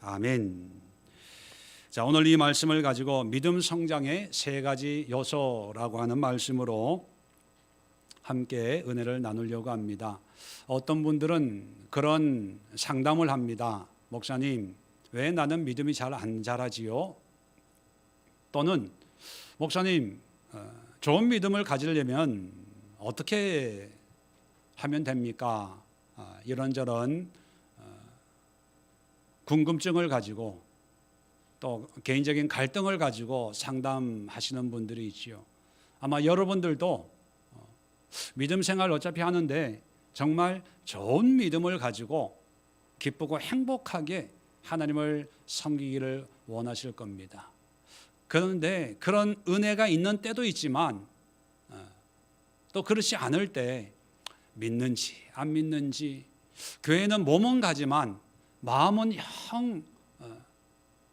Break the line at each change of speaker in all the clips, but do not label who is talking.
아멘. 자, 오늘 이 말씀을 가지고 믿음 성장의 세 가지 요소라고 하는 말씀으로 함께 은혜를 나누려고 합니다. 어떤 분들은 그런 상담을 합니다. 목사님, 왜 나는 믿음이 잘 안 자라지요? 또는 목사님, 좋은 믿음을 가지려면 어떻게 하면 됩니까? 이런저런 궁금증을 가지고 또 개인적인 갈등을 가지고 상담하시는 분들이 있지요. 아마 여러분들도 믿음 생활 어차피 하는데 정말 좋은 믿음을 가지고 기쁘고 행복하게 하나님을 섬기기를 원하실 겁니다. 그런데 그런 은혜가 있는 때도 있지만 또 그렇지 않을 때 믿는지 안 믿는지, 교회는 몸은 가지만 마음은 영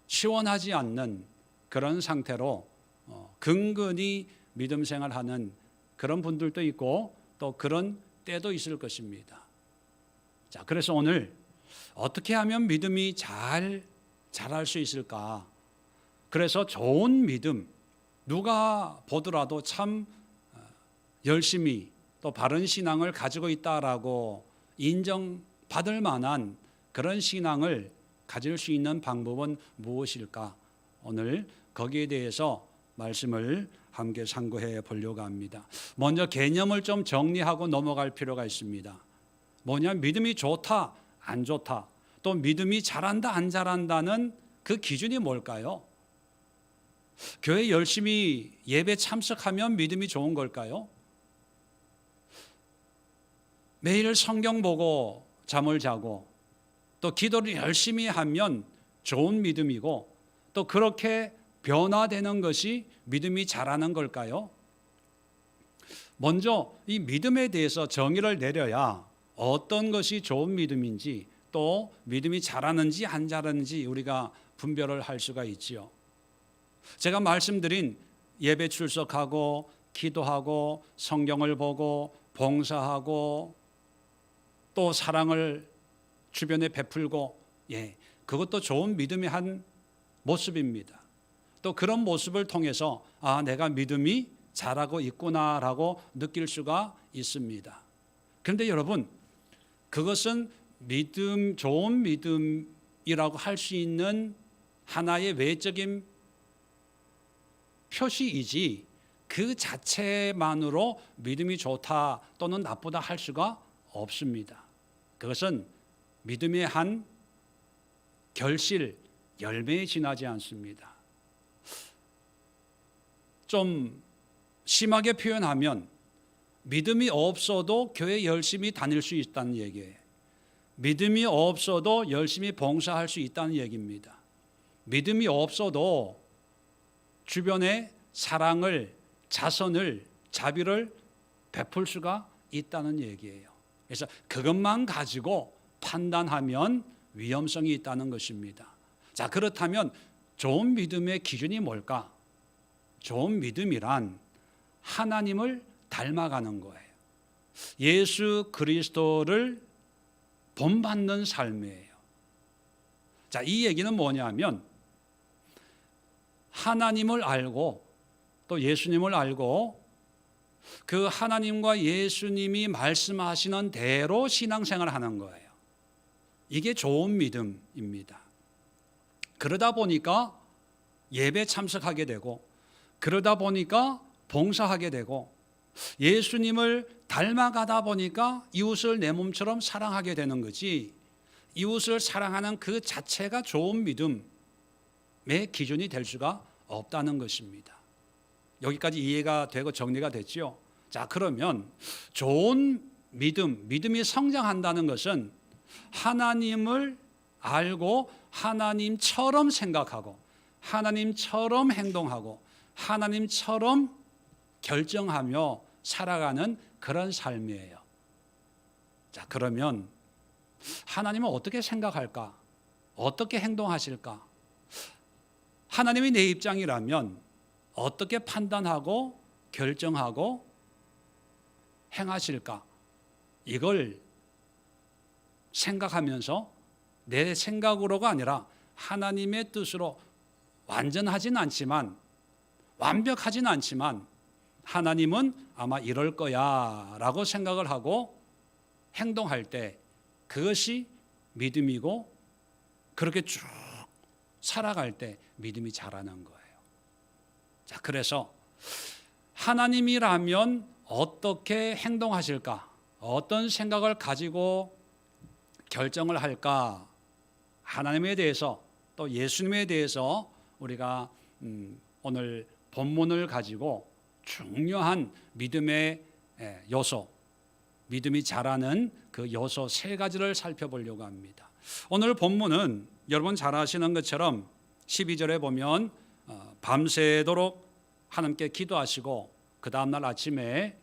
시원하지 않는 그런 상태로 근근히 믿음 생활하는 그런 분들도 있고 또 그런 때도 있을 것입니다. 자, 그래서 오늘 어떻게 하면 믿음이 잘 자랄 수 있을까? 그래서 좋은 믿음, 누가 보더라도 참 열심히 또 바른 신앙을 가지고 있다라고 인정받을 만한 그런 신앙을 가질 수 있는 방법은 무엇일까? 오늘 거기에 대해서 말씀을 함께 상고해 보려고 합니다. 먼저 개념을 좀 정리하고 넘어갈 필요가 있습니다. 뭐냐? 믿음이 좋다, 안 좋다, 또 믿음이 잘한다, 안 잘한다는 그 기준이 뭘까요? 교회 열심히 예배 참석하면 믿음이 좋은 걸까요? 매일 성경 보고 잠을 자고 또 기도를 열심히 하면 좋은 믿음이고 또 그렇게 변화되는 것이 믿음이 자라는 걸까요? 먼저 이 믿음에 대해서 정의를 내려야 어떤 것이 좋은 믿음인지 또 믿음이 자라는지 안 자라는지 우리가 분별을 할 수가 있지요. 제가 말씀드린 예배 출석하고 기도하고 성경을 보고 봉사하고 또 사랑을 주변에 베풀고, 그것도 좋은 믿음의 한 모습입니다. 또 그런 모습을 통해서 내가 믿음이 자라고 있구나라고 느낄 수가 있습니다. 그런데 여러분, 그것은 믿음, 좋은 믿음이라고 할 수 있는 하나의 외적인 표시이지 그 자체만으로 믿음이 좋다 또는 나쁘다 할 수가 없습니다. 그것은 믿음의 한 결실, 열매에 지나지 않습니다. 좀 심하게 표현하면 믿음이 없어도 교회 열심히 다닐 수 있다는 얘기예요. 믿음이 없어도 열심히 봉사할 수 있다는 얘기입니다. 믿음이 없어도 주변에 사랑을, 자선을, 자비를 베풀 수가 있다는 얘기예요. 그래서 그것만 가지고 판단하면 위험성이 있다는 것입니다. 자, 그렇다면 좋은 믿음의 기준이 뭘까? 좋은 믿음이란 하나님을 닮아가는 거예요. 예수 그리스도를 본받는 삶이에요. 자, 이 얘기는 뭐냐면 하나님을 알고 또 예수님을 알고 그 하나님과 예수님이 말씀하시는 대로 신앙생활을 하는 거예요. 이게 좋은 믿음입니다. 그러다 보니까 예배 참석하게 되고 그러다 보니까 봉사하게 되고 예수님을 닮아가다 보니까 이웃을 내 몸처럼 사랑하게 되는 거지, 이웃을 사랑하는 그 자체가 좋은 믿음의 기준이 될 수가 없다는 것입니다. 여기까지 이해가 되고 정리가 됐죠? 자, 그러면 좋은 믿음이 성장한다는 것은 하나님을 알고 하나님처럼 생각하고 하나님처럼 행동하고 하나님처럼 결정하며 살아가는 그런 삶이에요. 자, 그러면 하나님은 어떻게 생각할까? 어떻게 행동하실까? 하나님이 내 입장이라면 어떻게 판단하고 결정하고 행하실까? 이걸 생각하면서 내 생각으로가 아니라 하나님의 뜻으로 완전하진 않지만, 완벽하진 않지만 하나님은 아마 이럴 거야 라고 생각을 하고 행동할 때 그것이 믿음이고, 그렇게 쭉 살아갈 때 믿음이 자라는 거예요. 자, 그래서 하나님이라면 어떻게 행동하실까? 어떤 생각을 가지고 결정을 할까? 하나님에 대해서, 또 예수님에 대해서 우리가 오늘 본문을 가지고 중요한 믿음의 요소, 믿음이 자라는 그 요소 3가지를 살펴보려고 합니다. 오늘 본문은 여러분 잘 아시는 것처럼 12절에 보면 밤새도록 하나님께 기도하시고 그 다음날 아침에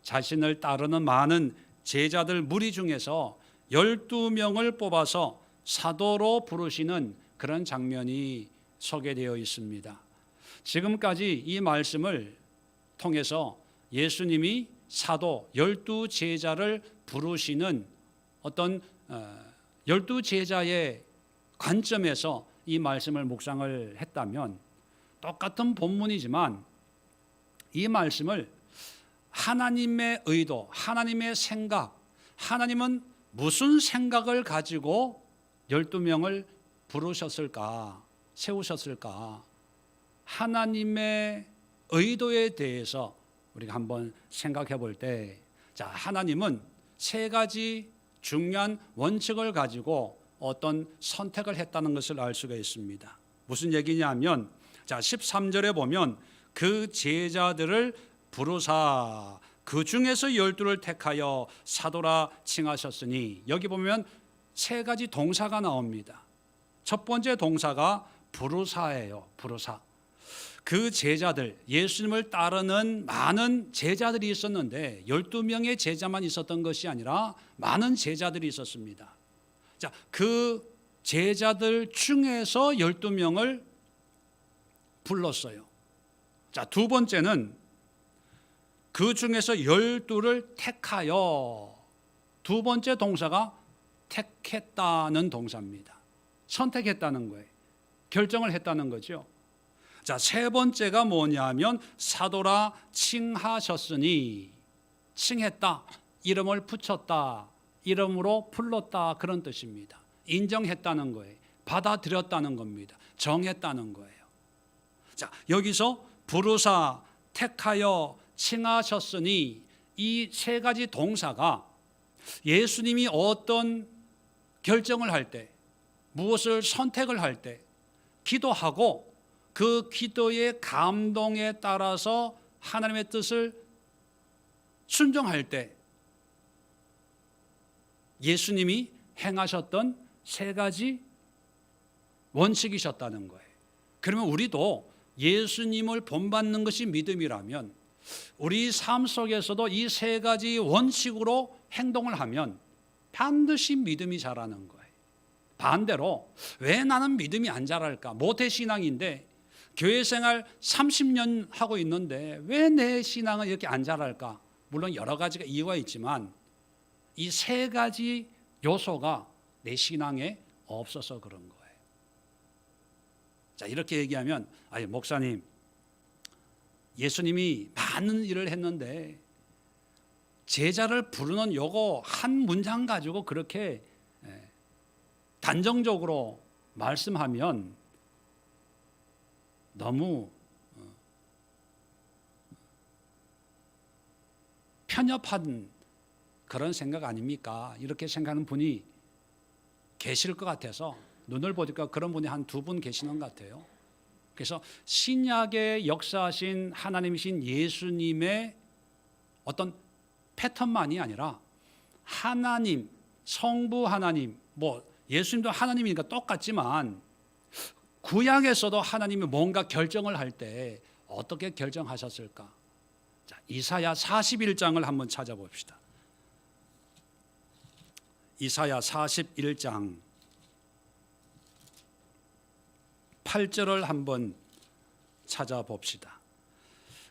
자신을 따르는 많은 제자들 무리 중에서 12명을 뽑아서 사도로 부르시는 그런 장면이 소개되어 있습니다. 지금까지 이 말씀을 통해서 예수님이 사도 12제자를 부르시는 어떤 12제자의 관점에서 이 말씀을 묵상을 했다면, 똑같은 본문이지만 이 말씀을 하나님의 의도, 하나님의 생각, 하나님은 무슨 생각을 가지고 12명을 부르셨을까, 세우셨을까, 하나님의 의도에 대해서 우리가 한번 생각해 볼 때, 자, 하나님은 3가지 중요한 원칙을 가지고 어떤 선택을 했다는 것을 알 수가 있습니다. 무슨 얘기냐면, 자, 13절에 보면 그 제자들을 부르사 그 중에서 12를 택하여 사도라 칭하셨으니, 여기 보면 3가지 동사가 나옵니다. 첫 번째 동사가 부르사예요. 부르사. 그 제자들, 예수님을 따르는 많은 제자들이 있었는데 12명의 제자만 있었던 것이 아니라 많은 제자들이 있었습니다. 자, 그 제자들 중에서 12명을 불렀어요. 자, 두 번째는 그 중에서 12를 택하여, 두 번째 동사가 택했다는 동사입니다. 선택했다는 거예요. 결정을 했다는 거죠. 자, 세 번째가 뭐냐면 사도라 칭하셨으니, 칭했다, 이름을 붙였다, 이름으로 불렀다, 그런 뜻입니다. 인정했다는 거예요. 받아들였다는 겁니다. 정했다는 거예요. 자, 여기서 부르사, 택하여, 칭하셨으니, 이 3가지 동사가 예수님이 어떤 결정을 할 때, 무엇을 선택을 할 때, 기도하고 그 기도의 감동에 따라서 하나님의 뜻을 순종할 때 예수님이 행하셨던 3가지 원칙이셨다는 거예요. 그러면 우리도 예수님을 본받는 것이 믿음이라면 우리 삶 속에서도 이 3가지 원칙으로 행동을 하면 반드시 믿음이 자라는 거예요. 반대로 왜 나는 믿음이 안 자랄까? 모태신앙인데 교회 생활 30년 하고 있는데 왜 내 신앙은 이렇게 안 자랄까? 물론 여러 가지가 이유가 있지만 이 3가지 요소가 내 신앙에 없어서 그런 거예요. 자, 이렇게 얘기하면, 아니 목사님, 예수님이 많은 일을 했는데 제자를 부르는 요거 한 문장 가지고 그렇게 단정적으로 말씀하면 너무 편협한 그런 생각 아닙니까? 이렇게 생각하는 분이 계실 것 같아서 눈을 보니까 그런 분이 한 2분 계시는 것 같아요. 그래서 신약에 역사하신 하나님이신 예수님의 어떤 패턴만이 아니라 하나님, 성부 하나님, 뭐 예수님도 하나님이니까 똑같지만 구약에서도 하나님이 뭔가 결정을 할 때 어떻게 결정하셨을까? 자, 이사야 41장을 한번 찾아봅시다. 이사야 41장 8절을 한번 찾아봅시다.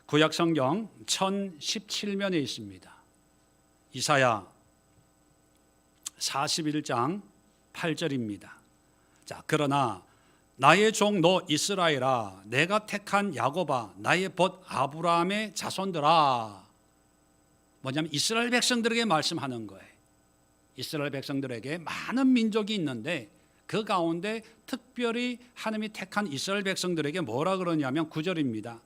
구약 성경 1017면에 있습니다. 이사야 41장 8절입니다. 자, 그러나 나의 종 너 이스라엘아, 내가 택한 야곱아, 나의 벗 아브라함의 자손들아. 뭐냐면 이스라엘 백성들에게 말씀하는 거예요. 이스라엘 백성들에게 많은 민족이 있는데 그 가운데 특별히 하나님이 택한 이스라엘 백성들에게 뭐라 그러냐면 9절입니다.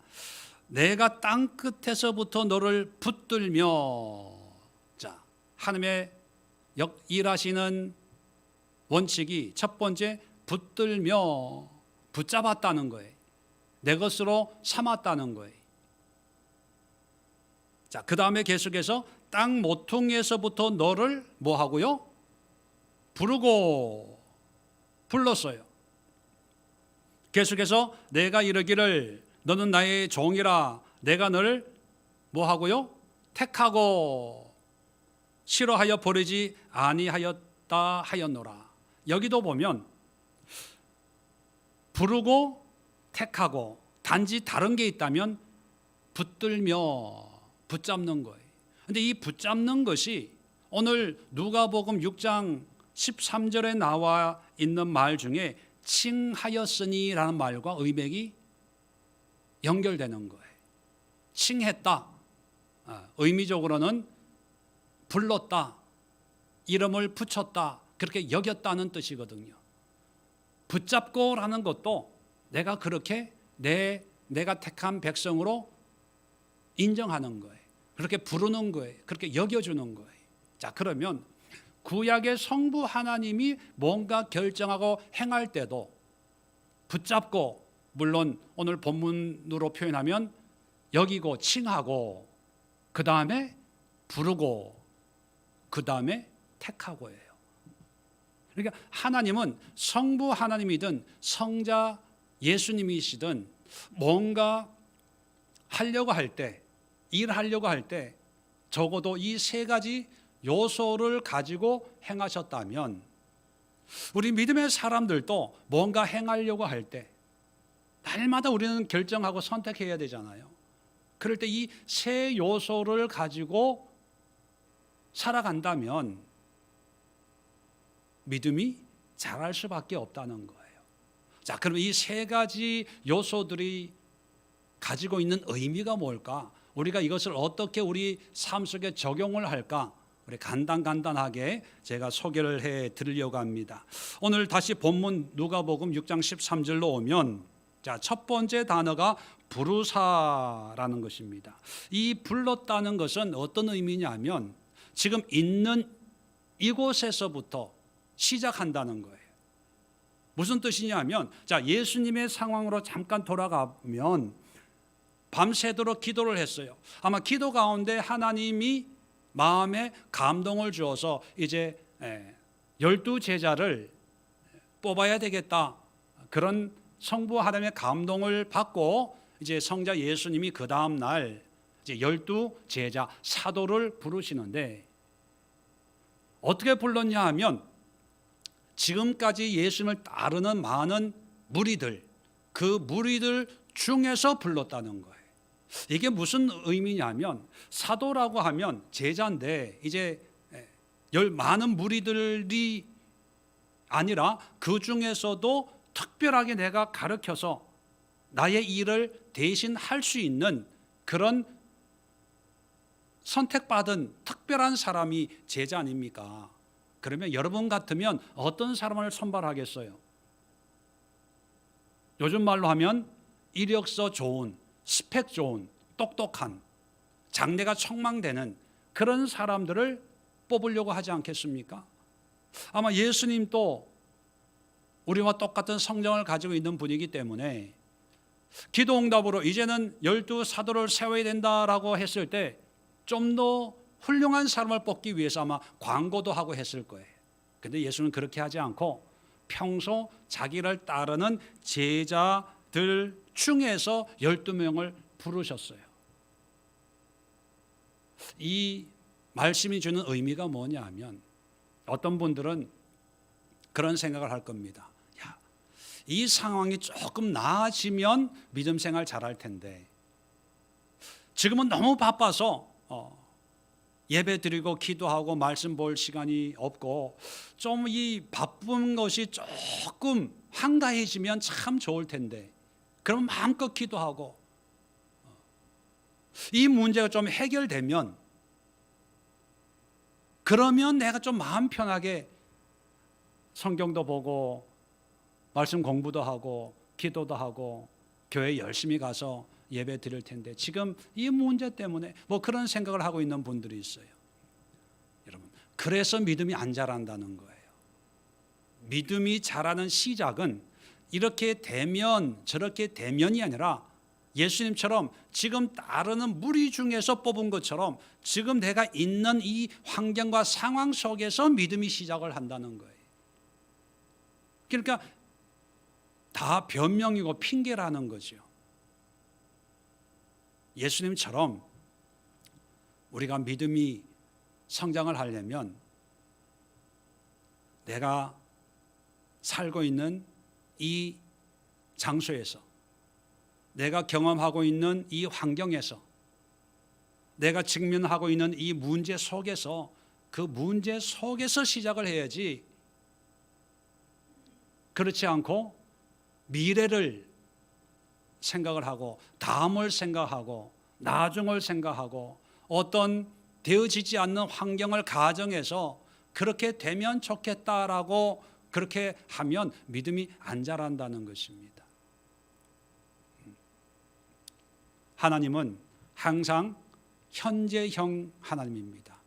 내가 땅 끝에서부터 너를 붙들며. 자, 하나님의 일하시는 원칙이 첫 번째 붙들며 붙잡았다는 거예요. 내 것으로 삼았다는 거예요. 자, 그 다음에 계속해서 땅 모퉁이에서부터 너를 뭐 하고요? 부르고 불렀어요. 계속해서 내가 이르기를 너는 나의 종이라 내가 너를 뭐 하고요? 택하고 싫어하여 버리지 아니하였다 하였노라. 여기도 보면 부르고 택하고 단지 다른 게 있다면 붙들며 붙잡는 거예요. 근데 이 붙잡는 것이 오늘 누가복음 6장 13절에 나와 있는 말 중에 칭하였으니라는 말과 의맥이 연결되는 거예요. 칭했다. 의미적으로는 불렀다. 이름을 붙였다. 그렇게 여겼다는 뜻이거든요. 붙잡고라는 것도 내가 그렇게 내가 택한 백성으로 인정하는 거예요. 그렇게 부르는 거예요. 그렇게 여겨주는 거예요. 자, 그러면 구약의 성부 하나님이 뭔가 결정하고 행할 때도 붙잡고, 물론 오늘 본문으로 표현하면 여기고 칭하고, 그 다음에 부르고, 그 다음에 택하고예요. 그러니까 하나님은 성부 하나님이든 성자 예수님이시든 뭔가 하려고 할 때, 일하려고 할 때 적어도 이 세 가지 요소를 가지고 행하셨다면 우리 믿음의 사람들도 뭔가 행하려고 할 때 날마다 우리는 결정하고 선택해야 되잖아요. 그럴 때 이 세 요소를 가지고 살아간다면 믿음이 자랄 수밖에 없다는 거예요. 자, 그럼 이 세 가지 요소들이 가지고 있는 의미가 뭘까? 우리가 이것을 어떻게 우리 삶 속에 적용을 할까? 우리 간단하게 제가 소개를 해 드리려고 합니다. 오늘 다시 본문 누가복음 6장 13절로 오면, 자, 첫 번째 단어가 부르사라는 것입니다. 이 불렀다는 것은 어떤 의미냐면 지금 있는 이곳에서부터 시작한다는 거예요. 무슨 뜻이냐면, 자, 예수님의 상황으로 잠깐 돌아가면 밤새도록 기도를 했어요. 아마 기도 가운데 하나님이 마음에 감동을 주어서 이제 12 제자를 뽑아야 되겠다, 그런 성부 하나님의 감동을 받고 이제 성자 예수님이 그 다음 날 이제 12 제자 사도를 부르시는데 어떻게 불렀냐 하면 지금까지 예수님을 따르는 많은 무리들, 그 무리들 중에서 불렀다는 거예요. 이게 무슨 의미냐면 사도라고 하면 제자인데 이제 많은 무리들이 아니라 그 중에서도 특별하게 내가 가르쳐서 나의 일을 대신 할 수 있는 그런 선택받은 특별한 사람이 제자 아닙니까? 그러면 여러분 같으면 어떤 사람을 선발하겠어요? 요즘 말로 하면 이력서 좋은, 스펙 좋은, 똑똑한, 장래가 촉망되는 그런 사람들을 뽑으려고 하지 않겠습니까? 아마 예수님도 우리와 똑같은 성정을 가지고 있는 분이기 때문에 기도응답으로 이제는 12 사도를 세워야 된다라고 했을 때 좀 더 훌륭한 사람을 뽑기 위해서 아마 광고도 하고 했을 거예요. 그런데 예수는 그렇게 하지 않고 평소 자기를 따르는 제자들 중에서 12명을 부르셨어요. 이 말씀이 주는 의미가 뭐냐 하면 어떤 분들은 그런 생각을 할 겁니다. 야, 이 상황이 조금 나아지면 믿음 생활 잘할 텐데 지금은 너무 바빠서 예배 드리고 기도하고 말씀 볼 시간이 없고 좀 이 바쁜 것이 조금 한가해지면 참 좋을 텐데, 그럼 마음껏 기도하고 이 문제가 좀 해결되면, 그러면 내가 좀 마음 편하게 성경도 보고 말씀 공부도 하고 기도도 하고 교회 열심히 가서 예배 드릴 텐데, 지금 이 문제 때문에 뭐 그런 생각을 하고 있는 분들이 있어요. 여러분, 그래서 믿음이 안 자란다는 거예요. 믿음이 자라는 시작은 이렇게 되면 저렇게 되면이 아니라, 예수님처럼 지금 따르는 무리 중에서 뽑은 것처럼 지금 내가 있는 이 환경과 상황 속에서 믿음이 시작을 한다는 거예요. 그러니까 다 변명이고 핑계라는 거죠. 예수님처럼 우리가 믿음이 성장을 하려면 내가 살고 있는 이 장소에서, 내가 경험하고 있는 이 환경에서, 내가 직면하고 있는 이 문제 속에서, 그 문제 속에서 시작을 해야지, 그렇지 않고 미래를 생각을 하고 다음을 생각하고 나중을 생각하고 어떤 되어지지 않는 환경을 가정해서 그렇게 되면 좋겠다라고 그렇게 하면 믿음이 안 자란다는 것입니다. 하나님은 항상 현재형 하나님입니다.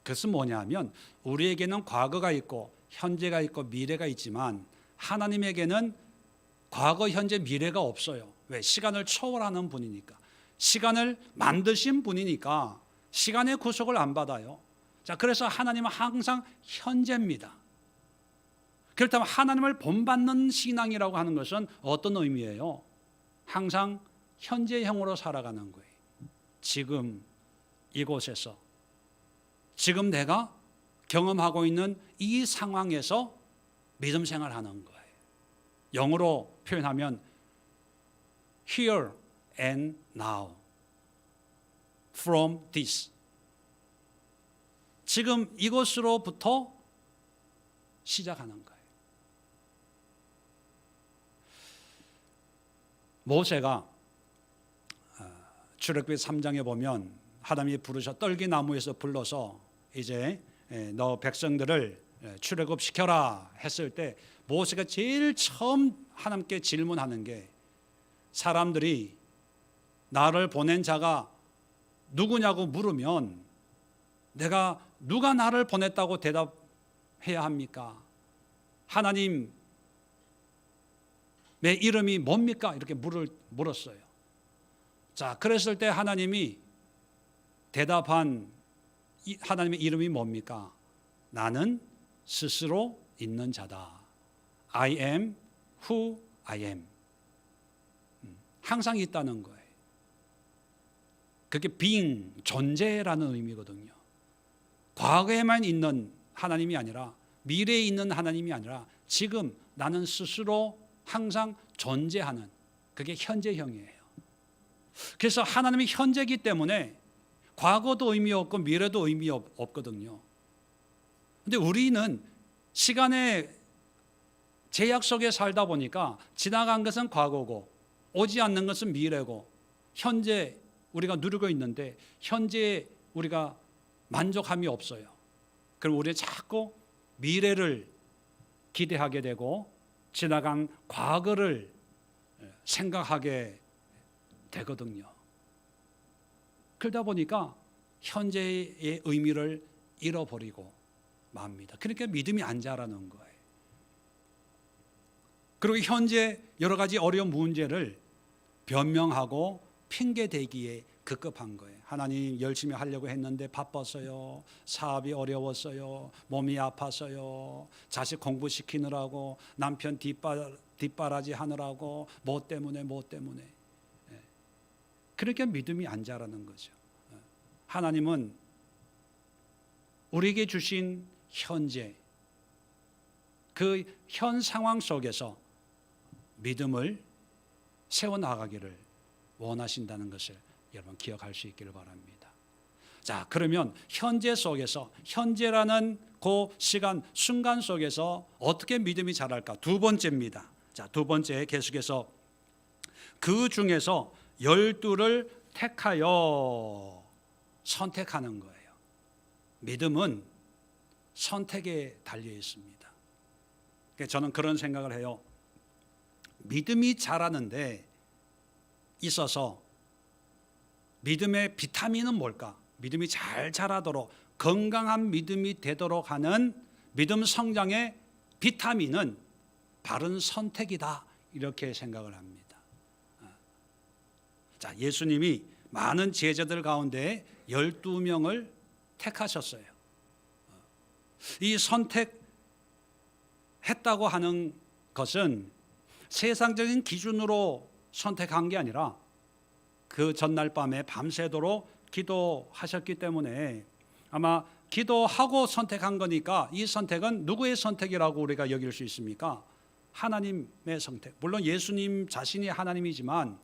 그것은 뭐냐면, 우리에게는 과거가 있고 현재가 있고 미래가 있지만 하나님에게는 과거, 현재, 미래가 없어요. 왜? 시간을 초월하는 분이니까. 시간을 만드신 분이니까 시간의 구속을 안 받아요. 자, 그래서 하나님은 항상 현재입니다. 그렇다면 하나님을 본받는 신앙이라고 하는 것은 어떤 의미예요? 항상 현재형으로 살아가는 거예요. 지금 이곳에서, 지금 내가 경험하고 있는 이 상황에서 믿음 생활하는 거예요. 영어로 표현하면 here and now, from this. 지금 이곳으로부터 시작하는 거예요. 모세가 출애굽기 3장에 보면 하나님이 부르셔 떨기나무에서 불러서 이제 너 백성들을 출애굽시켜라 했을 때, 모세가 제일 처음 하나님께 질문하는 게, 사람들이 나를 보낸 자가 누구냐고 물으면 내가 누가 나를 보냈다고 대답해야 합니까? 하나님의 이름이 뭡니까? 이렇게 물었어요. 자, 그랬을 때 하나님이 대답한 하나님의 이름이 뭡니까? 나는 스스로 있는 자다. I am who I am. 항상 있다는 거예요. 그게 being, 존재라는 의미거든요. 과거에만 있는 하나님이 아니라, 미래에 있는 하나님이 아니라, 지금 나는 스스로 항상 존재하는, 그게 현재형이에요. 그래서 하나님이 현재이기 때문에 과거도 의미 없고 미래도 의미 없거든요. 근데 우리는 시간의 제약 속에 살다 보니까 지나간 것은 과거고 오지 않는 것은 미래고, 현재 우리가 누리고 있는데 현재에 우리가 만족함이 없어요. 그럼 우리는 자꾸 미래를 기대하게 되고 지나간 과거를 생각하게 되거든요. 그러다 보니까 현재의 의미를 잃어버리고 맙니다. 그러니까 믿음이 안 자라는 거예요. 그리고 현재 여러 가지 어려운 문제를 변명하고 핑계대기에 급급한 거예요. 하나님, 열심히 하려고 했는데 바빴어요. 사업이 어려웠어요. 몸이 아파서요. 자식 공부시키느라고, 남편 뒷바라지 하느라고, 뭐 때문에. 그러니까 믿음이 안 자라는 거죠. 하나님은 우리에게 주신 현재, 그 현 상황 속에서 믿음을 세워나가기를 원하신다는 것을 여러분 기억할 수 있기를 바랍니다. 자, 그러면 현재 속에서, 현재라는 그 시간, 순간 속에서 어떻게 믿음이 자랄까? 두 번째입니다. 자, 두 번째 계속해서 그 중에서 12를 택하여 선택하는 거예요. 믿음은 선택에 달려 있습니다. 저는 그런 생각을 해요. 믿음이 자라는데 있어서 믿음의 비타민은 뭘까? 믿음이 잘 자라도록, 건강한 믿음이 되도록 하는 믿음 성장의 비타민은 바른 선택이다, 이렇게 생각을 합니다. 자, 예수님이 많은 제자들 가운데 12명을 택하셨어요. 이 선택했다고 하는 것은 세상적인 기준으로 선택한 게 아니라 그 전날 밤에 밤새도록 기도하셨기 때문에 아마 기도하고 선택한 거니까 이 선택은 누구의 선택이라고 우리가 여길 수 있습니까? 하나님의 선택. 물론 예수님 자신이 하나님이지만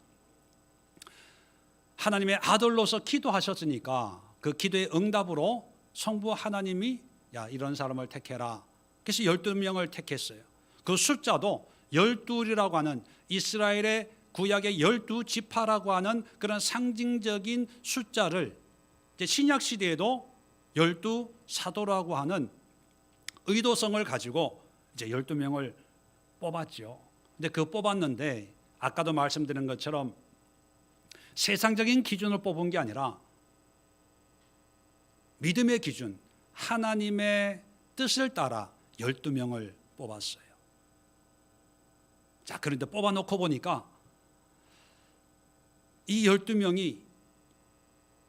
하나님의 아들로서 기도하셨으니까 그 기도의 응답으로 성부 하나님이 야, 이런 사람을 택해라. 그래서 12명을 택했어요. 그 숫자도 12이라고 하는 이스라엘의 구약의 12지파라고 하는 그런 상징적인 숫자를 이제 신약 시대에도 12사도라고 하는 의도성을 가지고 이제 12명을 뽑았죠. 근데 그 뽑았는데 아까도 말씀드린 것처럼 세상적인 기준을 뽑은 게 아니라 믿음의 기준, 하나님의 뜻을 따라 12명을 뽑았어요. 자, 그런데 뽑아놓고 보니까 이 12명이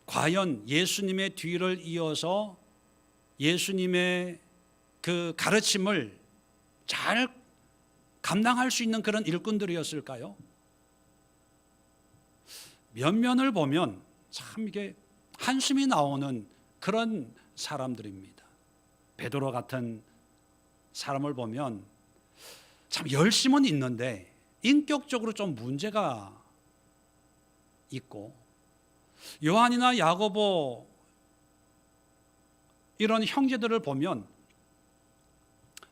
과연 예수님의 뒤를 이어서 예수님의 그 가르침을 잘 감당할 수 있는 그런 일꾼들이었을까요? 면면을 보면 참 이게 한숨이 나오는 그런 사람들입니다. 베드로 같은 사람을 보면 참 열심은 있는데 인격적으로 좀 문제가 있고, 요한이나 야고보 이런 형제들을 보면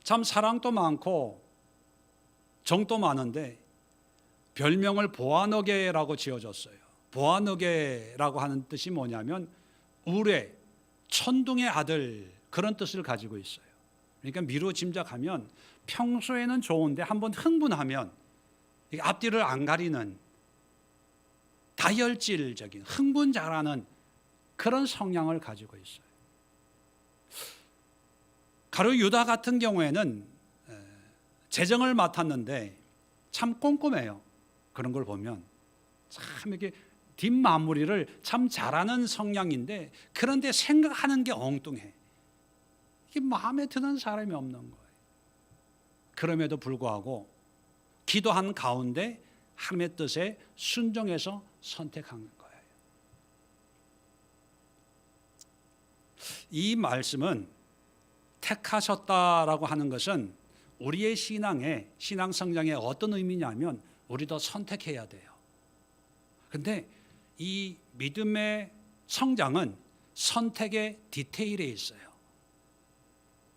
참 사랑도 많고 정도 많은데 별명을 보아너게라고 지어줬어요. 보아너게라고 하는 뜻이 뭐냐면 우레, 천둥의 아들, 그런 뜻을 가지고 있어요. 그러니까 미루 짐작하면 평소에는 좋은데 한번 흥분하면 앞뒤를 안 가리는 다혈질적인 흥분 잘하는 그런 성향을 가지고 있어요. 가룟 유다 같은 경우에는 재정을 맡았는데 참 꼼꼼해요. 그런 걸 보면 참 이렇게 뒷마무리를 참 잘하는 성향인데 그런데 생각하는 게 엉뚱해. 이게 마음에 드는 사람이 없는 거예요. 그럼에도 불구하고 기도한 가운데 하나님의 뜻에 순종해서 선택한 거예요. 이 말씀은 택하셨다라고 하는 것은 우리의 신앙 성장에 어떤 의미냐면 우리도 선택해야 돼요. 그런데 이 믿음의 성장은 선택의 디테일에 있어요.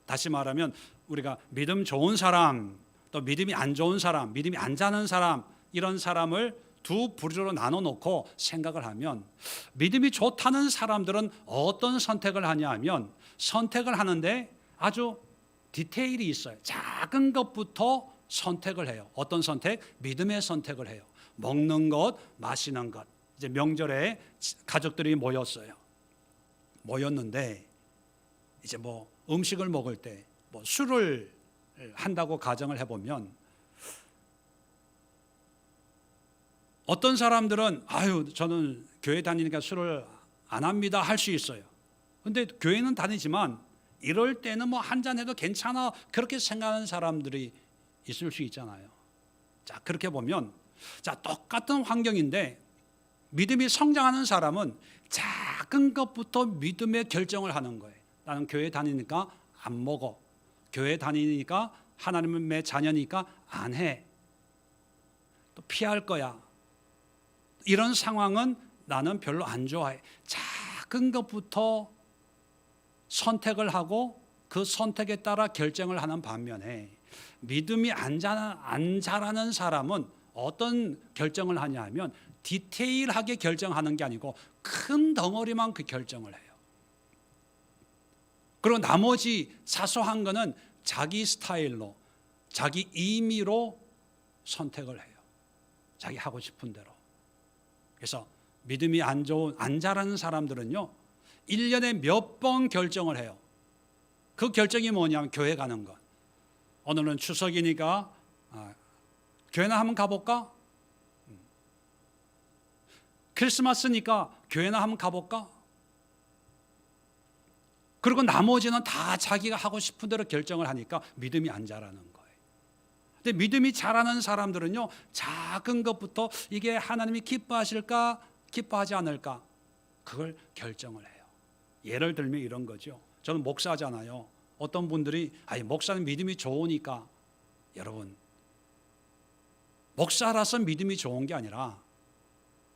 다시 말하면 우리가 믿음 좋은 사람, 또 믿음이 안 좋은 사람, 믿음이 안 자는 사람, 이런 사람을 두 부류로 나눠 놓고 생각을 하면 믿음이 좋다는 사람들은 어떤 선택을 하냐 하면 선택을 하는데 아주 디테일이 있어요. 작은 것부터 선택을 해요. 어떤 선택? 믿음의 선택을 해요. 먹는 것, 마시는 것. 이제 명절에 가족들이 모였는데 이제 뭐 음식을 먹을 때 뭐 술을 한다고 가정을 해보면 어떤 사람들은 저는 교회 다니니까 술을 안 합니다 할 수 있어요. 근데 교회는 다니지만 이럴 때는 뭐 한잔 해도 괜찮아 그렇게 생각하는 사람들이 있을 수 있잖아요. 자, 그렇게 보면 똑같은 환경인데 믿음이 성장하는 사람은 작은 것부터 믿음의 결정을 하는 거예요. 나는 교회 다니니까 안 먹어. 교회 다니니까 하나님의 자녀니까 안 해. 또 피할 거야. 이런 상황은 나는 별로 안 좋아해. 작은 것부터 선택을 하고 그 선택에 따라 결정을 하는 반면에 믿음이 안 자라는 사람은 어떤 결정을 하냐 하면 디테일하게 결정하는 게 아니고 큰 덩어리만 그 결정을 해요. 그리고 나머지 사소한 거는 자기 스타일로 자기 임의로 선택을 해요. 자기 하고 싶은 대로. 그래서 믿음이 안 자라는 사람들은요 1년에 몇 번 결정을 해요. 그 결정이 뭐냐면 교회 가는 것. 오늘은 추석이니까 교회나 한번 가볼까? 크리스마스니까 교회나 한번 가볼까? 그리고 나머지는 다 자기가 하고 싶은 대로 결정을 하니까 믿음이 안 자라는 거예요. 근데 믿음이 자라는 사람들은요 작은 것부터 이게 하나님이 기뻐하실까 기뻐하지 않을까 그걸 결정을 해요. 예를 들면 이런 거죠. 저는 목사잖아요. 어떤 분들이 목사는 믿음이 좋으니까. 여러분 목사라서 믿음이 좋은 게 아니라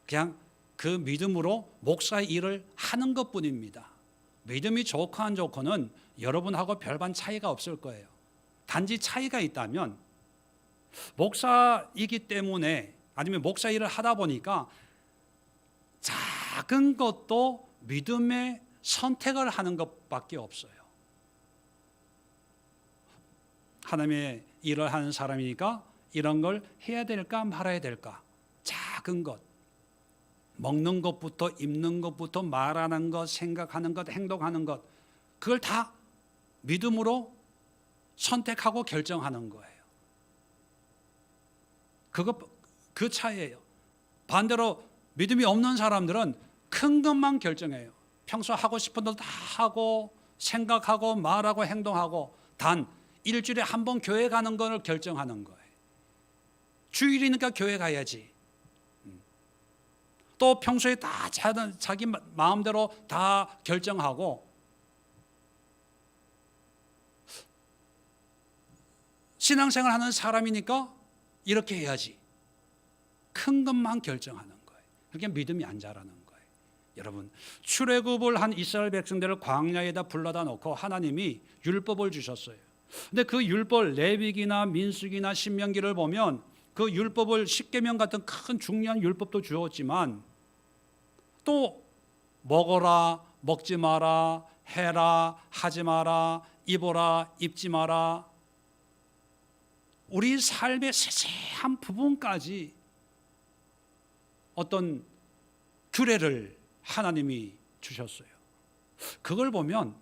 그냥 그 믿음으로 목사의 일을 하는 것뿐입니다. 믿음이 좋고 안 좋고는 여러분하고 별반 차이가 없을 거예요. 단지 차이가 있다면 목사이기 때문에 아니면 목사 일을 하다 보니까 작은 것도 믿음의 선택을 하는 것밖에 없어요. 하나님의 일을 하는 사람이니까 이런 걸 해야 될까 말아야 될까. 작은 것, 먹는 것부터 입는 것부터 말하는 것, 생각하는 것, 행동하는 것, 그걸 다 믿음으로 선택하고 결정하는 거예요. 그 차이예요. 반대로 믿음이 없는 사람들은 큰 것만 결정해요. 평소 하고 싶은 대로 다 하고 생각하고 말하고 행동하고 단 일주일에 한 번 교회 가는 걸 결정하는 거예요. 주일이니까 교회 가야지. 또 평소에 다 자기 마음대로 다 결정하고 신앙생활 하는 사람이니까 이렇게 해야지. 큰 것만 결정하는 거예요. 그게 믿음이 안 자라는 거예요. 여러분 출애굽을 한 이스라엘 백성들을 광야에다 불러다 놓고 하나님이 율법을 주셨어요. 근데 그 율법 레위기나 민수기나 신명기를 보면 그 율법을 십계명 같은 큰 중요한 율법도 주었지만 또 먹어라 먹지 마라 해라 하지 마라 입어라 입지 마라 우리 삶의 세세한 부분까지 어떤 규례를 하나님이 주셨어요. 그걸 보면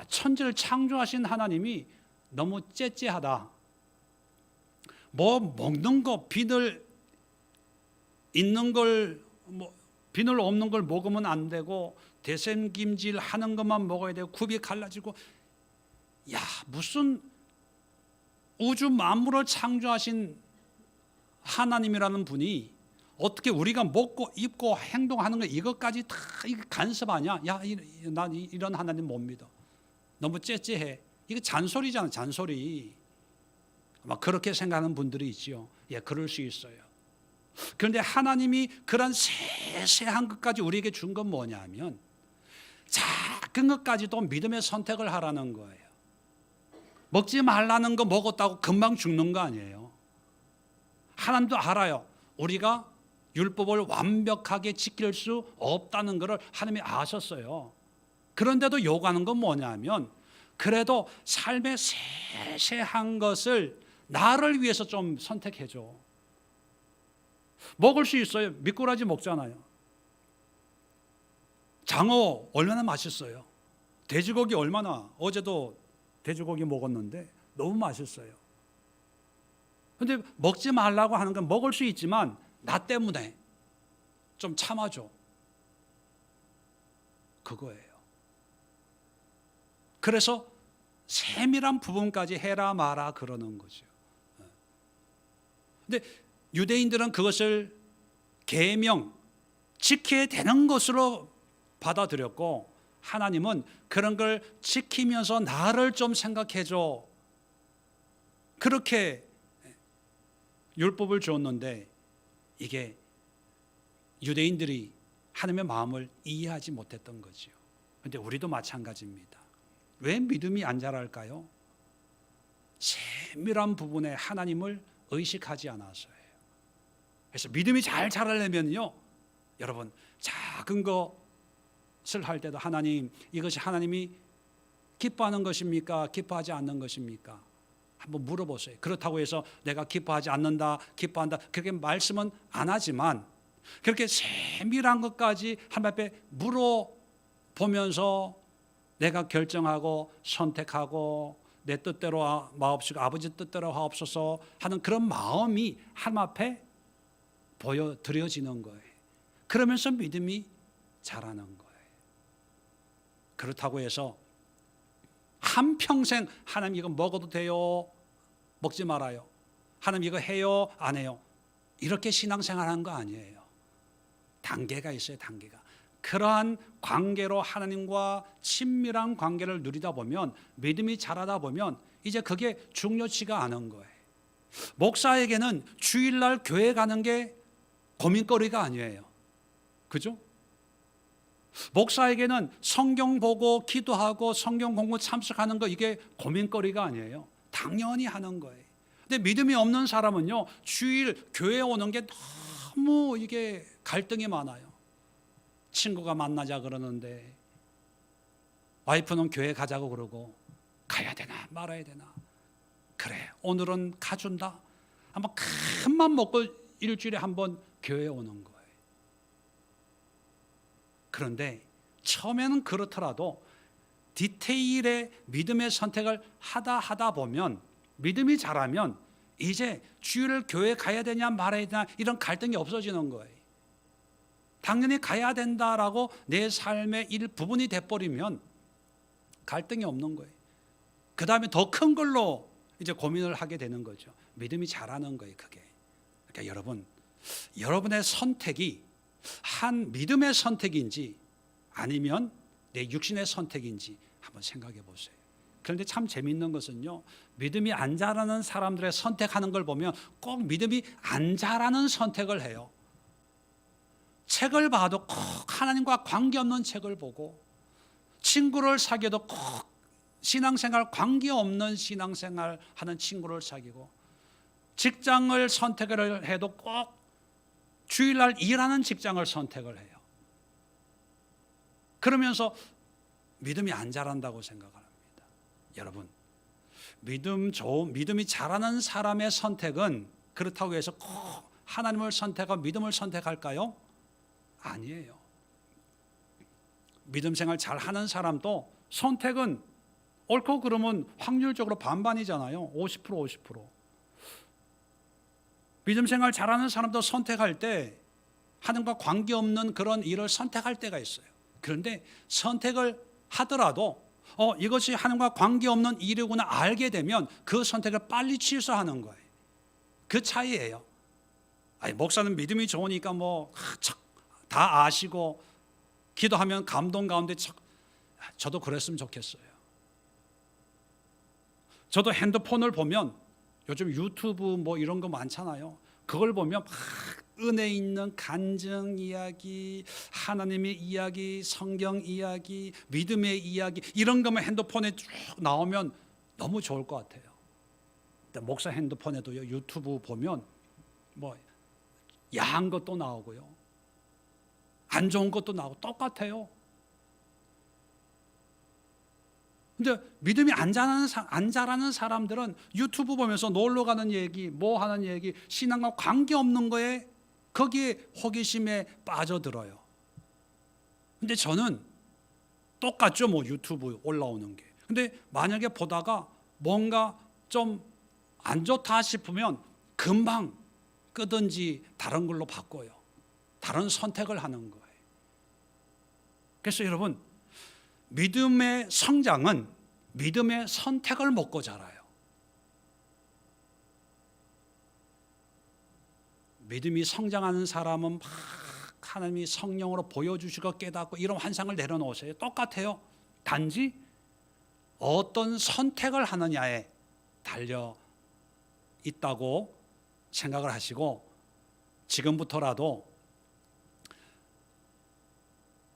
천지를 창조하신 하나님이 너무 째째하다. 뭐 먹는 거 비늘 있는 걸 비늘 없는 걸 먹으면 안 되고 대샘김질 하는 것만 먹어야 되고 굽이 갈라지고 무슨 우주 만물을 창조하신 하나님이라는 분이 어떻게 우리가 먹고 입고 행동하는 거 이것까지 다 간섭하냐? 난 이런 하나님 못 믿어. 너무 째째해. 이거 잔소리잖아, 잔소리. 막 그렇게 생각하는 분들이 있지요. 그럴 수 있어요. 그런데 하나님이 그런 세세한 것까지 우리에게 준 건 뭐냐면 작은 것까지도 믿음의 선택을 하라는 거예요. 먹지 말라는 거 먹었다고 금방 죽는 거 아니에요. 하나님도 알아요. 우리가 율법을 완벽하게 지킬 수 없다는 것을 하나님이 아셨어요. 그런데도 요구하는 건 뭐냐면 그래도 삶의 세세한 것을 나를 위해서 좀 선택해줘. 먹을 수 있어요. 미꾸라지 먹잖아요. 장어 얼마나 맛있어요. 돼지고기 얼마나, 어제도 돼지고기 먹었는데 너무 맛있어요. 그런데 먹지 말라고 하는 건 먹을 수 있지만 나 때문에 좀 참아줘. 그거예요. 그래서 세밀한 부분까지 해라 마라 그러는 거죠. 근데 유대인들은 그것을 계명, 지켜야 되는 것으로 받아들였고 하나님은 그런 걸 지키면서 나를 좀 생각해줘. 그렇게 율법을 주었는데 이게 유대인들이 하나님의 마음을 이해하지 못했던 거죠. 그런데 우리도 마찬가지입니다. 왜 믿음이 안 자랄까요? 세밀한 부분에 하나님을 의식하지 않아서예요. 그래서 믿음이 잘 자라려면요, 여러분 작은 것을 할 때도 하나님, 이것이 하나님이 기뻐하는 것입니까? 기뻐하지 않는 것입니까? 한번 물어보세요. 그렇다고 해서 내가 기뻐하지 않는다, 기뻐한다 그렇게 말씀은 안 하지만 그렇게 세밀한 것까지 하나님 앞에 물어보면서 내가 결정하고 선택하고 내 뜻대로 마옵시고 아버지 뜻대로 하옵소서 하는 그런 마음이 하나님 앞에 보여드려지는 거예요. 그러면서 믿음이 자라는 거예요. 그렇다고 해서 한평생 하나님 이거 먹어도 돼요? 먹지 말아요. 하나님 이거 해요? 안 해요? 이렇게 신앙생활하는 거 아니에요. 단계가 있어요. 단계가. 그러한 관계로 하나님과 친밀한 관계를 누리다 보면 믿음이 자라다 보면 이제 그게 중요치가 않은 거예요. 목사에게는 주일날 교회 가는 게 고민거리가 아니에요. 그죠? 목사에게는 성경 보고 기도하고 성경 공부 참석하는 거 이게 고민거리가 아니에요. 당연히 하는 거예요. 근데 믿음이 없는 사람은요, 주일 교회 오는 게 너무 이게 갈등이 많아요. 친구가 만나자 그러는데 와이프는 교회 가자고 그러고 가야 되나 말아야 되나. 그래 오늘은 가준다. 한번 큰맘 먹고 일주일에 한 번 교회 오는 거예요. 그런데 처음에는 그렇더라도 디테일의 믿음의 선택을 하다 보면 믿음이 자라면 이제 주일을 교회 가야 되냐 말아야 되냐 이런 갈등이 없어지는 거예요. 당연히 가야 된다라고 내 삶의 일부분이 돼버리면 갈등이 없는 거예요. 그 다음에 더 큰 걸로 이제 고민을 하게 되는 거죠. 믿음이 자라는 거예요. 그게. 그러니까 여러분, 여러분의 선택이 한 믿음의 선택인지 아니면 내 육신의 선택인지 한번 생각해 보세요. 그런데 참 재미있는 것은요, 믿음이 안 자라는 사람들의 선택하는 걸 보면 꼭 믿음이 안 자라는 선택을 해요. 책을 봐도 꼭 하나님과 관계없는 책을 보고, 친구를 사귀어도 꼭 신앙생활 관계없는 신앙생활 하는 친구를 사귀고, 직장을 선택을 해도 꼭 주일날 일하는 직장을 선택을 해요. 그러면서 믿음이 안 자란다고 생각을 합니다. 여러분, 믿음이 자라는 사람의 선택은 그렇다고 해서 꼭 하나님을 선택하고 믿음을 선택할까요? 아니에요. 믿음 생활 잘하는 사람도 선택은 옳고 그러면 확률적으로 반반이잖아요. 50% 50%. 믿음 생활 잘하는 사람도 선택할 때 하나님과 관계없는 그런 일을 선택할 때가 있어요. 그런데 선택을 하더라도 이것이 하나님과 관계없는 일이구나 알게 되면 그 선택을 빨리 취소하는 거예요. 그 차이예요. 아니, 목사는 믿음이 좋으니까 다 아시고 기도하면 감동 가운데 저도 그랬으면 좋겠어요. 저도 핸드폰을 보면 요즘 유튜브 이런 거 많잖아요. 그걸 보면 막 은혜 있는 간증 이야기, 하나님의 이야기, 성경 이야기, 믿음의 이야기 이런 거만 핸드폰에 쭉 나오면 너무 좋을 것 같아요. 근데 목사 핸드폰에도 유튜브 보면 야한 것도 나오고요, 안 좋은 것도 나오고 똑같아요. 근데 믿음이 안 자라는 사람들은 유튜브 보면서 놀러 가는 얘기, 하는 얘기, 신앙과 관계없는 거에 거기에 호기심에 빠져들어요. 근데 저는 똑같죠, 유튜브 올라오는 게. 근데 만약에 보다가 뭔가 좀 안 좋다 싶으면 금방 끄든지 다른 걸로 바꿔요. 다른 선택을 하는 거예요. 그래서 여러분, 믿음의 성장은 믿음의 선택을 먹고 자라요. 믿음이 성장하는 사람은 막 하나님이 성령으로 보여주시고 깨닫고 이런 환상을 내려놓으세요. 똑같아요. 단지 어떤 선택을 하느냐에 달려 있다고 생각을 하시고, 지금부터라도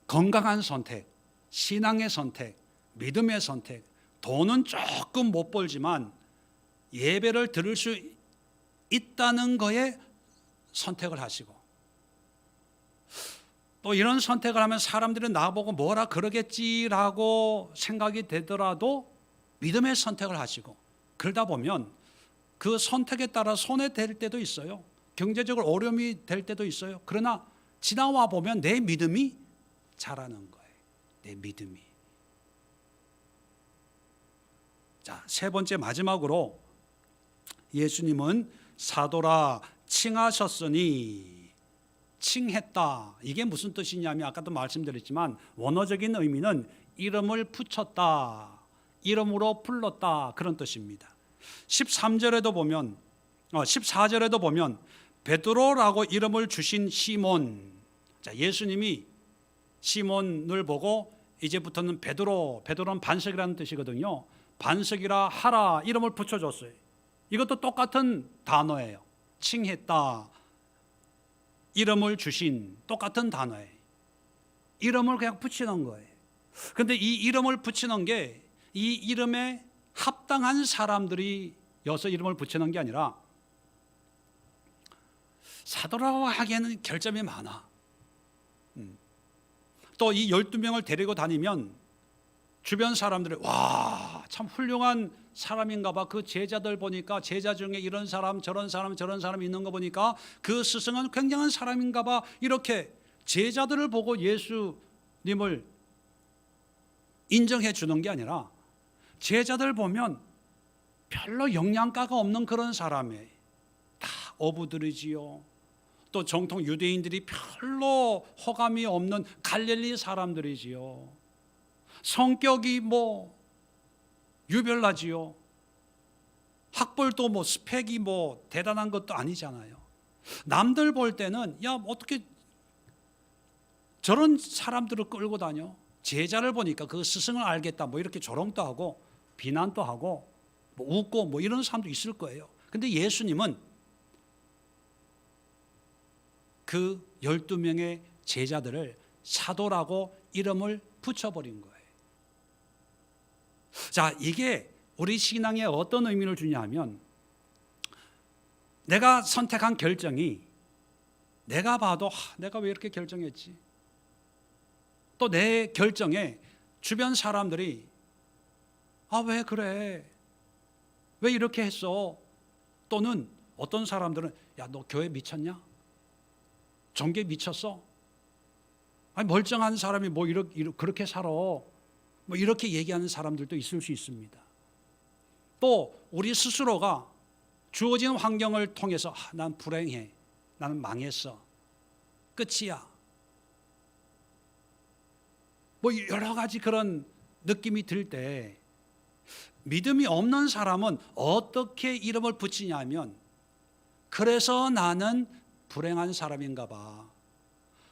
건강한 선택, 신앙의 선택, 믿음의 선택, 돈은 조금 못 벌지만 예배를 들을 수 있다는 거에 선택을 하시고, 또 이런 선택을 하면 사람들이 나보고 뭐라 그러겠지라고 생각이 되더라도 믿음의 선택을 하시고, 그러다 보면 그 선택에 따라 손해 될 때도 있어요. 경제적으로 어려움이 될 때도 있어요. 그러나 지나와 보면 내 믿음이 자라는 거예요. 내 믿음이. 자, 세 번째 마지막으로 예수님은 사도라 칭하셨으니, 칭했다. 이게 무슨 뜻이냐면 아까도 말씀드렸지만 원어적인 의미는 이름을 붙였다, 이름으로 불렀다, 그런 뜻입니다. 13절에도 보면 14절에도 보면 베드로라고 이름을 주신 시몬. 자, 예수님이 시몬을 보고 이제부터는 베드로는 반석이라는 뜻이거든요. 반석이라 하라 이름을 붙여줬어요. 이것도 똑같은 단어예요. 칭했다, 이름을 주신, 똑같은 단어예요. 이름을 그냥 붙이는 거예요. 그런데 이 이름을 붙이는 게 이 이름에 합당한 사람들이 여서 이름을 붙이는 게 아니라, 사도라고 하기에는 결점이 많아. 또 이 12명을 데리고 다니면 주변 사람들이 와, 참 훌륭한 사람인가 봐. 그 제자들 보니까 제자 중에 이런 사람 저런 사람 저런 사람 있는 거 보니까 그 스승은 굉장한 사람인가 봐. 이렇게 제자들을 보고 예수님을 인정해 주는 게 아니라, 제자들 보면 별로 영양가가 없는 그런 사람이에요. 다 어부들이지요. 또 정통 유대인들이 별로 호감이 없는 갈릴리 사람들이지요. 성격이 유별나지요. 학벌도 스펙이 대단한 것도 아니잖아요. 남들 볼 때는 야, 어떻게 저런 사람들을 끌고 다녀? 제자를 보니까 그 스승을 알겠다 이렇게 조롱도 하고 비난도 하고 웃고 이런 사람도 있을 거예요. 근데 예수님은 그 12명의 제자들을 사도라고 이름을 붙여버린 거예요. 자, 이게 우리 신앙에 어떤 의미를 주냐면, 내가 선택한 결정이 내가 봐도 내가 왜 이렇게 결정했지? 또 내 결정에 주변 사람들이 왜 그래? 왜 이렇게 했어? 또는 어떤 사람들은 야, 너 교회 미쳤냐? 종교에 미쳤어? 아니, 멀쩡한 사람이 그렇게 살아? 이렇게 얘기하는 사람들도 있을 수 있습니다. 또 우리 스스로가 주어진 환경을 통해서 난 불행해, 나는 망했어, 끝이야, 여러 가지 그런 느낌이 들 때, 믿음이 없는 사람은 어떻게 이름을 붙이냐면, 그래서 나는 불행한 사람인가 봐,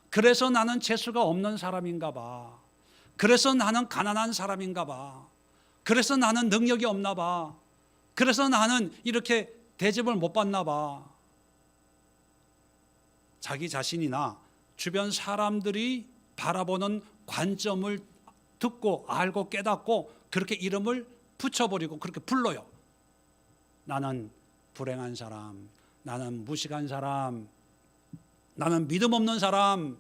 그래서 나는 재수가 없는 사람인가 봐, 그래서 나는 가난한 사람인가 봐, 그래서 나는 능력이 없나 봐, 그래서 나는 이렇게 대접을 못 받나 봐. 자기 자신이나 주변 사람들이 바라보는 관점을 듣고 알고 깨닫고 그렇게 이름을 붙여버리고 그렇게 불러요. 나는 불행한 사람, 나는 무식한 사람, 나는 믿음 없는 사람.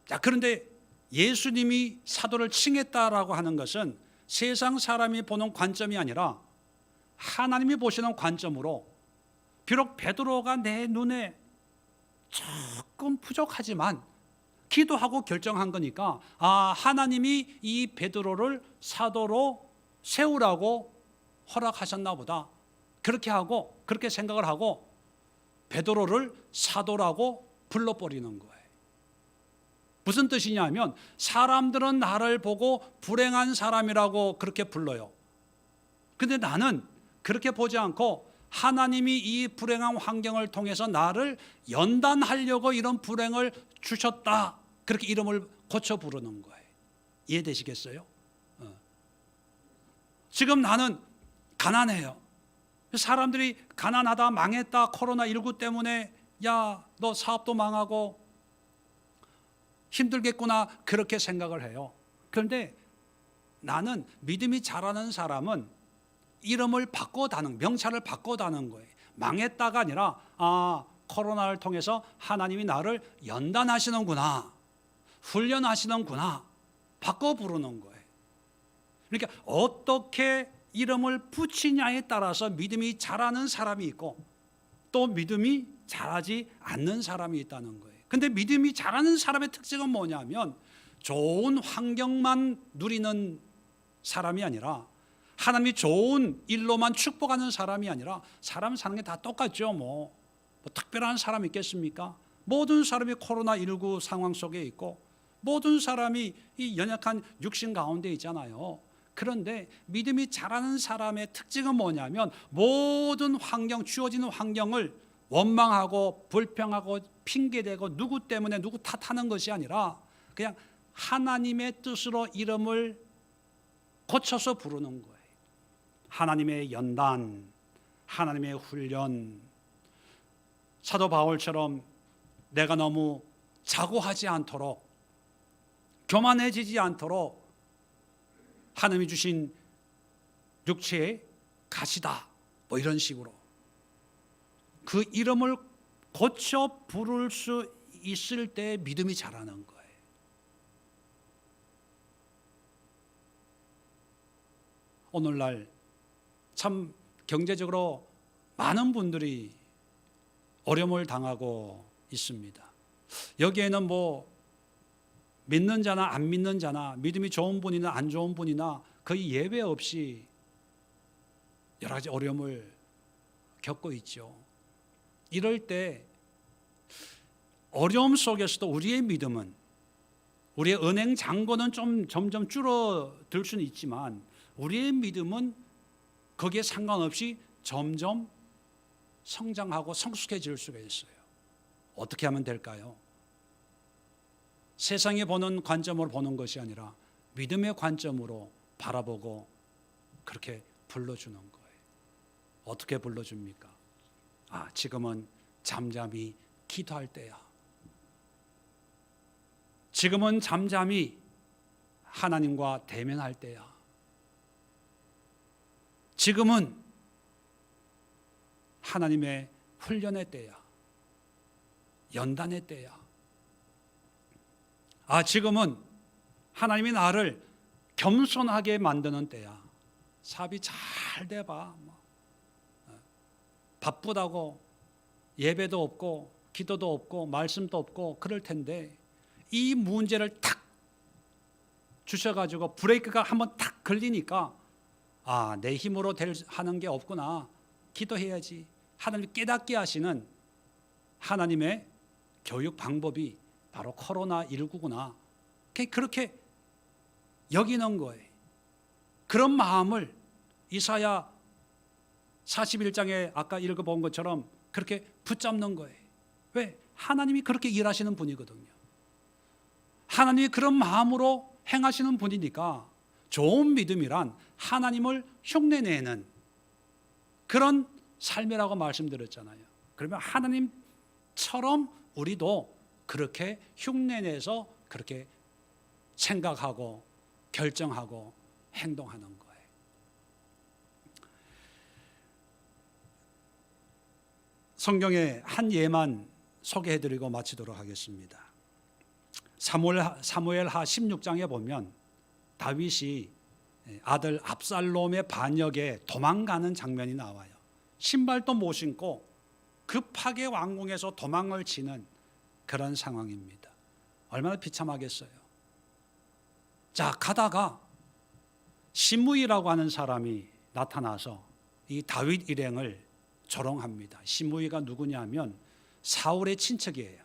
자, 그런데 예수님이 사도를 칭했다라고 하는 것은 세상 사람이 보는 관점이 아니라 하나님이 보시는 관점으로, 비록 베드로가 내 눈에 조금 부족하지만 기도하고 결정한 거니까 하나님이 이 베드로를 사도로 세우라고 허락하셨나 보다, 그렇게 하고 그렇게 생각을 하고 베드로를 사도라고 불러버리는 거예요. 무슨 뜻이냐면, 사람들은 나를 보고 불행한 사람이라고 그렇게 불러요. 근데 나는 그렇게 보지 않고 하나님이 이 불행한 환경을 통해서 나를 연단하려고 이런 불행을 주셨다, 그렇게 이름을 고쳐 부르는 거예요. 이해되시겠어요? 지금 나는 가난해요. 사람들이 가난하다, 망했다, 코로나19 때문에 야, 너 사업도 망하고 힘들겠구나 그렇게 생각을 해요. 그런데 나는 믿음이 자라는 사람은 이름을 바꿔다는, 명찰을 바꿔다는 거예요. 망했다가 아니라 코로나를 통해서 하나님이 나를 연단하시는구나, 훈련하시는구나, 바꿔 부르는 거예요. 그러니까 어떻게 이름을 붙이냐에 따라서 믿음이 자라는 사람이 있고 또 믿음이 자라지 않는 사람이 있다는 거예요. 근데 믿음이 자라는 사람의 특징은 뭐냐면 좋은 환경만 누리는 사람이 아니라, 하나님이 좋은 일로만 축복하는 사람이 아니라, 사람 사는 게 다 똑같죠. 뭐 특별한 사람이 있겠습니까? 모든 사람이 코로나19 상황 속에 있고 모든 사람이 이 연약한 육신 가운데 있잖아요. 그런데 믿음이 자라는 사람의 특징은 뭐냐면 모든 환경, 주어지는 환경을 원망하고 불평하고 핑계대고 누구 때문에 누구 탓하는 것이 아니라 그냥 하나님의 뜻으로 이름을 고쳐서 부르는 거예요. 하나님의 연단, 하나님의 훈련. 사도 바울처럼 내가 너무 자고하지 않도록, 교만해지지 않도록 하나님이 주신 육체의 가시다, 뭐 이런 식으로 그 이름을 고쳐 부를 수 있을 때 믿음이 자라는 거예요. 오늘날 참 경제적으로 많은 분들이 어려움을 당하고 있습니다. 여기에는 뭐 믿는 자나 안 믿는 자나, 믿음이 좋은 분이나 안 좋은 분이나 거의 예외 없이 여러 가지 어려움을 겪고 있죠. 이럴 때 어려움 속에서도 우리의 믿음은, 우리의 은행 잔고는 좀 점점 줄어들 수는 있지만 우리의 믿음은 거기에 상관없이 점점 성장하고 성숙해질 수가 있어요. 어떻게 하면 될까요? 세상이 보는 관점으로 보는 것이 아니라 믿음의 관점으로 바라보고 그렇게 불러주는 거예요. 어떻게 불러줍니까? 지금은 잠잠히 기도할 때야. 지금은 잠잠히 하나님과 대면할 때야. 지금은 하나님의 훈련의 때야. 연단의 때야. 지금은 하나님이 나를 겸손하게 만드는 때야. 사업이 잘 돼봐. 바쁘다고 예배도 없고 기도도 없고 말씀도 없고 그럴 텐데 이 문제를 탁 주셔가지고 브레이크가 한번 탁 걸리니까 내 힘으로 하는 게 없구나. 기도해야지. 하나님 깨닫게 하시는 하나님의 교육 방법이 바로 코로나19구나. 그렇게 여기는 거예요. 그런 마음을 이사야 41장에 아까 읽어본 것처럼 그렇게 붙잡는 거예요. 왜? 하나님이 그렇게 일하시는 분이거든요. 하나님이 그런 마음으로 행하시는 분이니까 좋은 믿음이란 하나님을 흉내내는 그런 삶이라고 말씀드렸잖아요. 그러면 하나님처럼 우리도 그렇게 흉내내서 그렇게 생각하고 결정하고 행동하는 거예요. 성경의 한 예만 소개해드리고 마치도록 하겠습니다. 사무엘하 16장에 보면 다윗이 아들 압살롬의 반역에 도망가는 장면이 나와요. 신발도 못 신고 급하게 왕궁에서 도망을 치는 그런 상황입니다. 얼마나 비참하겠어요. 자, 가다가 시므이라고 하는 사람이 나타나서 이 다윗 일행을 조롱합니다. 시므이가 누구냐면 사울의 친척이에요.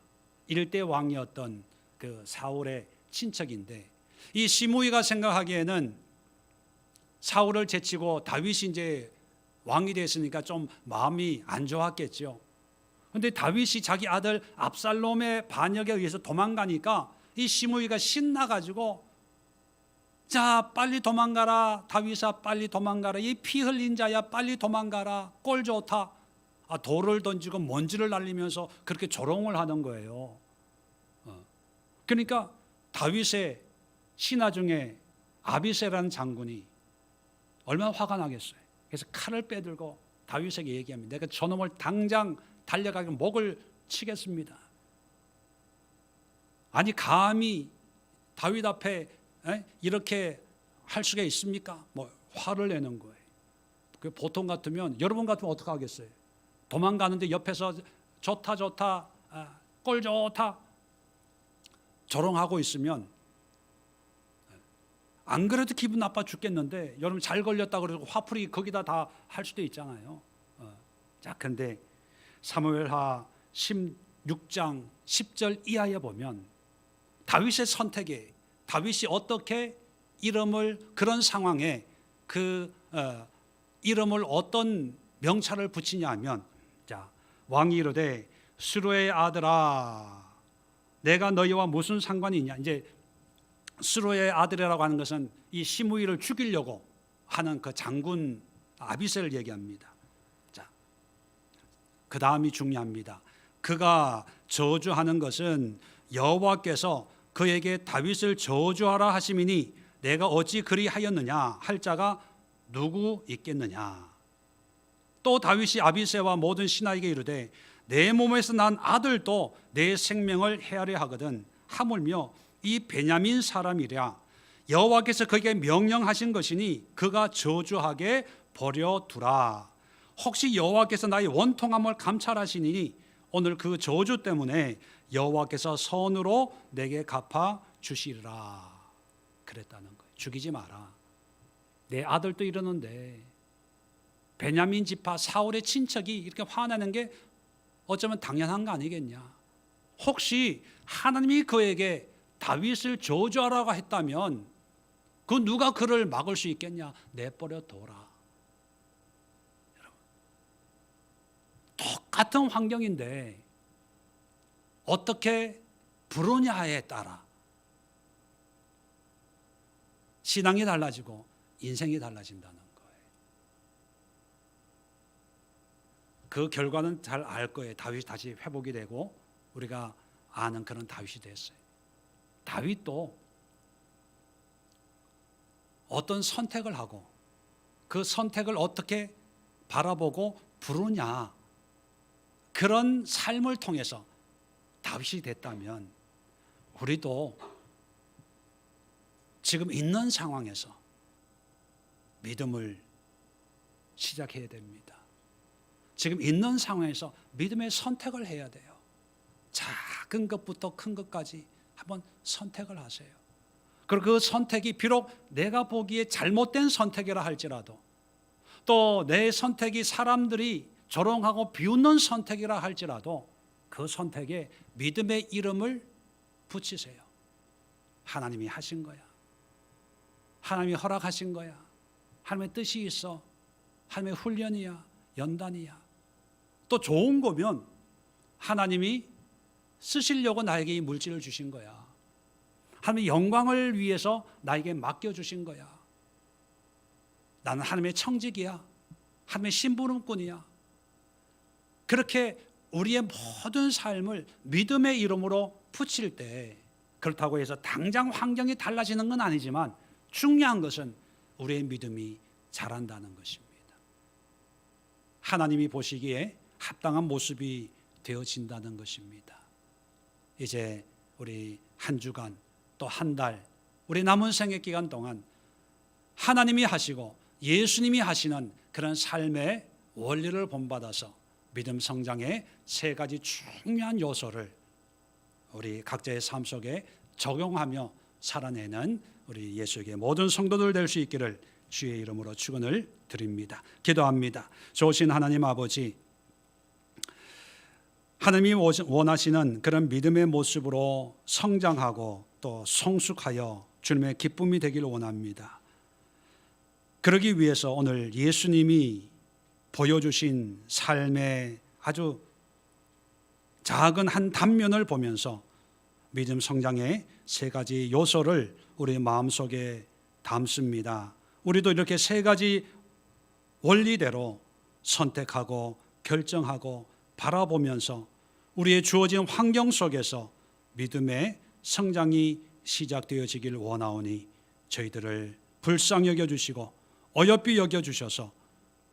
일대 왕이었던 그 사울의 친척인데 이 시므이가 생각하기에는 사울을 제치고 다윗이 이제 왕이 됐으니까 좀 마음이 안 좋았겠죠. 그런데 다윗이 자기 아들 압살롬의 반역에 의해서 도망가니까 이 시므이가 신나가지고 자 빨리 도망가라, 다윗아 빨리 도망가라, 이 피 흘린 자야 빨리 도망가라, 꼴 좋다. 돌을 던지고 먼지를 날리면서 그렇게 조롱을 하는 거예요. 그러니까 다윗의 신하 중에 아비새라는 장군이 얼마나 화가 나겠어요. 그래서 칼을 빼들고 다윗에게 얘기합니다. 내가 저놈을 당장 달려가게 목을 치겠습니다. 아니 감히 다윗 앞에 이렇게 할 수가 있습니까? 뭐 화를 내는 거예요. 그 보통 같으면, 여러분 같으면 어떻게 하겠어요? 도망가는데 옆에서 좋다 꼴 좋다 조롱하고 있으면 안 그래도 기분 나빠 죽겠는데 여러분 잘 걸렸다 그러고 화풀이 거기다 다 할 수도 있잖아요. 자, 근데 사무엘하 16장 10절 이하에 보면 다윗의 선택에, 다윗이 어떻게 이름을, 그런 상황에 그 이름을 어떤 명찰을 붙이냐 하면, 자, 왕이 이르되 스루의 아들아 내가 너희와 무슨 상관이 있냐. 이제 스루의 아들이라고 하는 것은 이 시므이를 죽이려고 하는 그 장군 아비새를 얘기합니다. 자, 그 다음이 중요합니다. 그가 저주하는 것은 여호와께서 그에게 다윗을 저주하라 하심이니 내가 어찌 그리하였느냐 할 자가 누구 있겠느냐. 또 다윗이 아비새와 모든 신하에게 이르되 내 몸에서 난 아들도 내 생명을 헤아려 하거든 하물며 이 베냐민 사람이랴 여호와께서 그에게 명령하신 것이니 그가 저주하게 버려두라. 혹시 여호와께서 나의 원통함을 감찰하시니 오늘 그 저주 때문에 여호와께서 선으로 내게 갚아 주시리라 그랬다는 거예요. 죽이지 마라. 내 아들도 이러는데 베냐민 지파 사울의 친척이 이렇게 화내는 게 어쩌면 당연한 거 아니겠냐. 혹시 하나님이 그에게 다윗을 저주하라고 했다면 그 누가 그를 막을 수 있겠냐. 내버려 둬라. 여러분, 똑같은 환경인데 어떻게 부르냐에 따라 신앙이 달라지고 인생이 달라진다는 거예요. 그 결과는 잘 알 거예요. 다윗이 다시 회복이 되고 우리가 아는 그런 다윗이 됐어요. 다윗도 어떤 선택을 하고 그 선택을 어떻게 바라보고 부르냐, 그런 삶을 통해서 다윗이 됐다면 우리도 지금 있는 상황에서 믿음을 시작해야 됩니다. 지금 있는 상황에서 믿음의 선택을 해야 돼요. 작은 것부터 큰 것까지 한번 선택을 하세요. 그리고 그 선택이 비록 내가 보기에 잘못된 선택이라 할지라도, 또 내 선택이 사람들이 조롱하고 비웃는 선택이라 할지라도 그 선택에 믿음의 이름을 붙이세요. 하나님이 하신 거야. 하나님이 허락하신 거야. 하나님의 뜻이 있어. 하나님의 훈련이야. 연단이야. 또 좋은 거면 하나님이 쓰시려고 나에게 이 물질을 주신 거야. 하나님의 영광을 위해서 나에게 맡겨주신 거야. 나는 하나님의 청직이야. 하나님의 심부름꾼이야. 그렇게 우리의 모든 삶을 믿음의 이름으로 붙일 때, 그렇다고 해서 당장 환경이 달라지는 건 아니지만 중요한 것은 우리의 믿음이 자란다는 것입니다. 하나님이 보시기에 합당한 모습이 되어진다는 것입니다. 이제 우리 한 주간 또 한 달, 우리 남은 생애 기간 동안 하나님이 하시고 예수님이 하시는 그런 삶의 원리를 본받아서 믿음 성장의 세 가지 중요한 요소를 우리 각자의 삶 속에 적용하며 살아내는 우리 예수에게 모든 성도들 될 수 있기를 주의 이름으로 축원을 드립니다. 기도합니다. 좋으신 하나님 아버지, 하나님이 원하시는 그런 믿음의 모습으로 성장하고 또 성숙하여 주님의 기쁨이 되기를 원합니다. 그러기 위해서 오늘 예수님이 보여주신 삶의 아주 작은 한 단면을 보면서 믿음 성장의 세 가지 요소를 우리 마음속에 담습니다. 우리도 이렇게 세 가지 원리대로 선택하고 결정하고 바라보면서 우리의 주어진 환경 속에서 믿음의 성장이 시작되어지길 원하오니 저희들을 불쌍히 여겨주시고 어여삐 여겨주셔서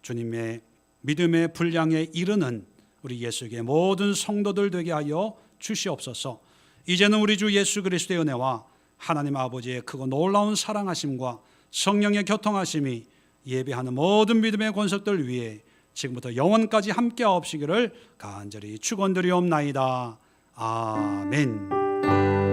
주님의 믿음의 분량에 이르는 우리 예수의 모든 성도들 되게 하여 주시옵소서. 이제는 우리 주 예수 그리스도의 은혜와 하나님 아버지의 크고 놀라운 사랑하심과 성령의 교통하심이 예배하는 모든 믿음의 권속들 위에 지금부터 영원까지 함께 하옵시기를 간절히 축원드리옵나이다. 아멘.